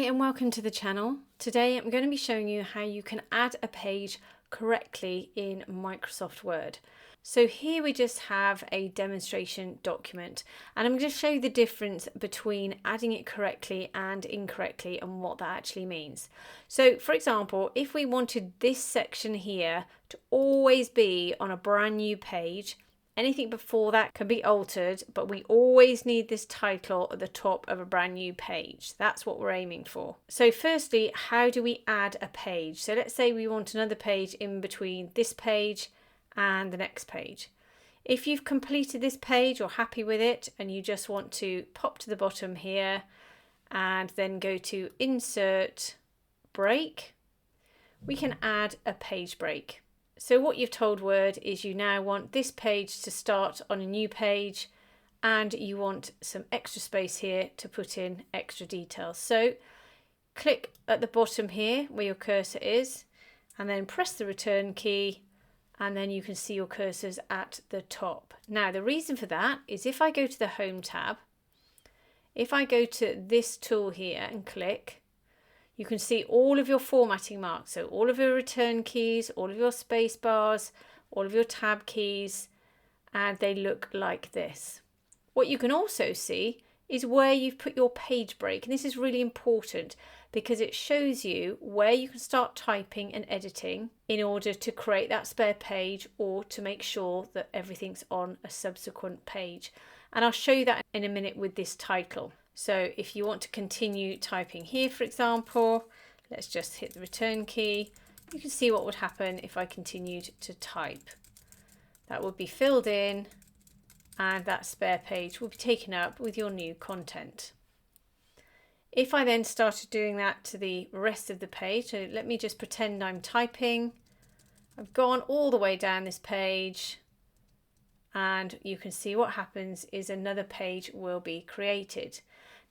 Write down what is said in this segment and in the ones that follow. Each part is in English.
and welcome to the channel. Today I'm going to be showing you how you can add a page correctly in Microsoft Word. So here we just have a demonstration document and I'm going to show you the difference between adding it correctly and incorrectly and what that actually means. So for example, if we wanted this section here to always be on a brand new page, anything before that can be altered, but we always need this title at the top of a brand new page. That's what we're aiming for. So firstly, how do we add a page? So let's say we want another page in between this page and the next page. If you've completed this page or happy with it and you just want to pop to the bottom here and then go to Insert Break, we can add a page break. So what you've told Word is you now want this page to start on a new page and you want some extra space here to put in extra details. So click at the bottom here where your cursor is and then press the return key and then you can see your cursors at the top. Now the reason for that is if I go to the Home tab, if I go to this tool here and click, you can see all of your formatting marks, so all of your return keys, all of your space bars, all of your tab keys, and they look like this. What you can also see is where you've put your page break, and this is really important because it shows you where you can start typing and editing in order to create that spare page or to make sure that everything's on a subsequent page. And I'll show you that in a minute with this title. So if you want to continue typing here, for example, let's just hit the return key. You can see what would happen if I continued to type. That would be filled in and that spare page will be taken up with your new content. If I then started doing that to the rest of the page, so let me just pretend I'm typing. I've gone all the way down this page and you can see what happens is another page will be created.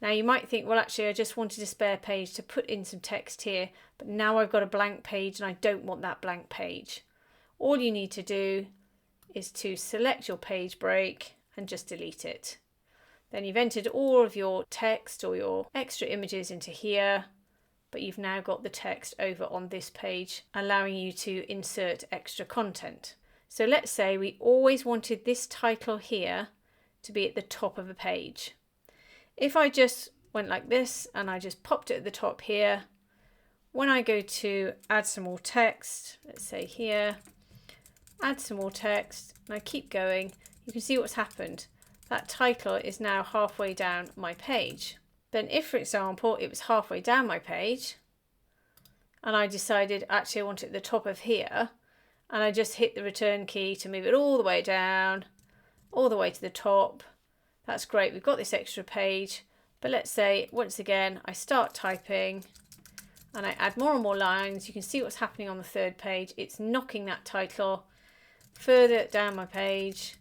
Now you might think, well actually I just wanted a spare page to put in some text here, but now I've got a blank page and I don't want that blank page. All you need to do is to select your page break and just delete it. Then you've entered all of your text or your extra images into here, but you've now got the text over on this page, allowing you to insert extra content. So let's say we always wanted this title here to be at the top of a page. If I just went like this and I just popped it at the top here, when I go to add some more text, let's say here, add some more text, and I keep going, you can see what's happened. That title is now halfway down my page. Then if, for example, it was halfway down my page and I decided actually I want it at the top of here, and I just hit the return key to move it all the way down, all the way to the top. That's great, we've got this extra page, but let's say once again I start typing and I add more and more lines. You can see what's happening on the third page. It's knocking that title further down my page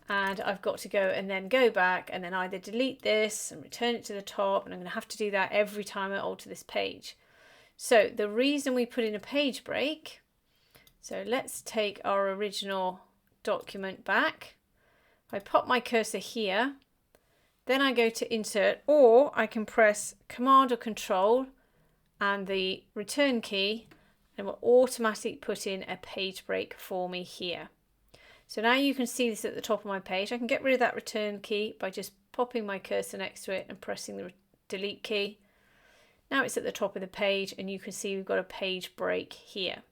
and I've got to go and then go back and then either delete this and return it to the top, and I'm going to have to do that every time I alter this page. So the reason we put in a page break, so let's take our original document back. I pop my cursor here, then I go to Insert, or I can press Command or Control and the return key, and it will automatically put in a page break for me here. So now you can see this at the top of my page. I can get rid of that return key by just popping my cursor next to it and pressing the delete key. Now it's at the top of the page and you can see we've got a page break here.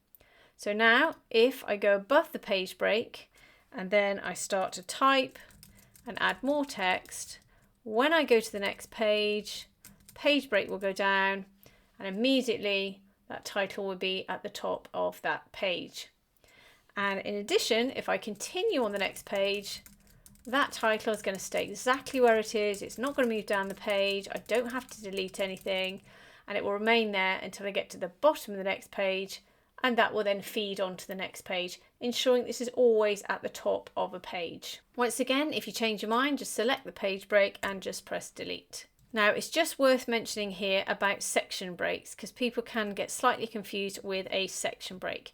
So now if I go above the page break and then I start to type and add more text, when I go to the next page, page break will go down and immediately that title will be at the top of that page. And in addition, if I continue on the next page, that title is going to stay exactly where it is. It's not going to move down the page. I don't have to delete anything, and it will remain there until I get to the bottom of the next page, and that will then feed onto the next page, ensuring this is always at the top of a page. Once again, if you change your mind, just select the page break and just press delete. Now it's just worth mentioning here about section breaks because people can get slightly confused with a section break.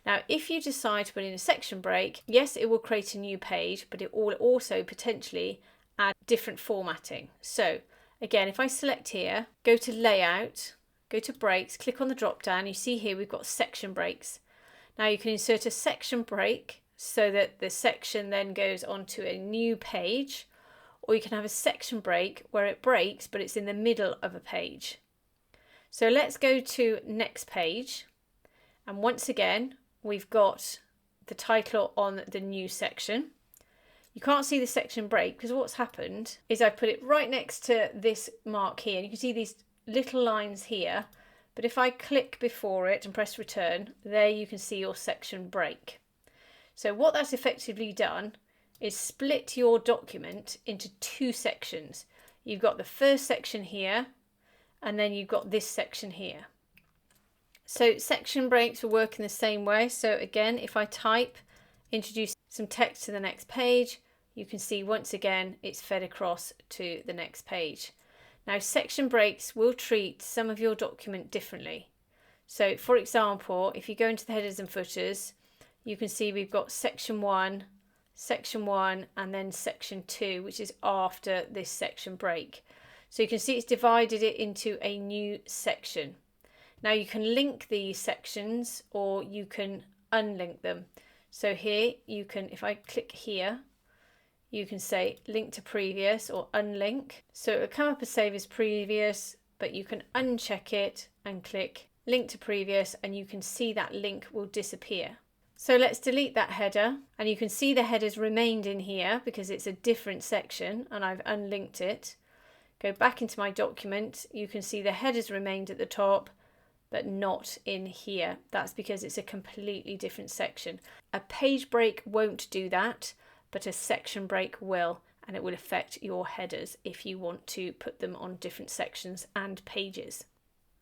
Now if you decide to put in a section break, yes, it will create a new page, but it will also potentially add different formatting. So Again, if I select here, go to layout, go to breaks, click on the drop down, you see here we've got section breaks. Now you can insert a section break so that the section then goes onto a new page, or you can have a section break where it breaks but it's in the middle of a page. So let's go to next page, and once again we've got the title on the new section. You can't see the section break because what's happened is I put it right next to this mark here, and you can see these little lines here, but if I click before it and press return, there you can see your section break. So what that's effectively done is split your document into two sections. You've got the first section here, and then you've got this section here. So section breaks will work in the same way. So again, if I type, introduce some text to the next page, you can see once again it's fed across to the next page. Now section breaks will treat some of your document differently. So for example, if you go into the headers and footers, you can see we've got section 1, and then section 2, which is after this section break. So you can see it's divided it into a new section. Now you can link these sections or you can unlink them. So here you can, if I click here, you can say link to previous or unlink. So it will come up as save as previous, but you can uncheck it and click link to previous, and you can see that link will disappear. So let's delete that header, and you can see the headers remained in here because it's a different section and I've unlinked it. Go back into my document, you can see the headers remained at the top but not in here. That's because it's a completely different section. A page break won't do that, but a section break will, and it will affect your headers if you want to put them on different sections and pages.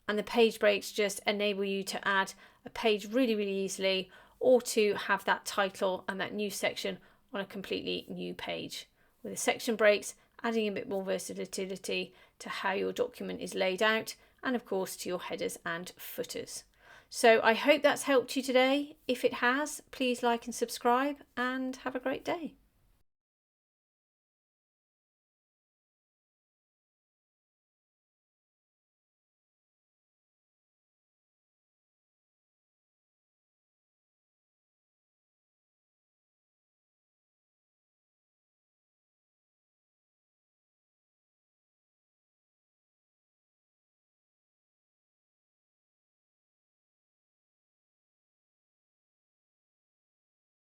And the page breaks just enable you to add a page really, really easily, or to have that title and that new section on a completely new page. With the section breaks, adding a bit more versatility to how your document is laid out, and of course to your headers and footers. So I hope that's helped you today. If it has, please like and subscribe, and have a great day.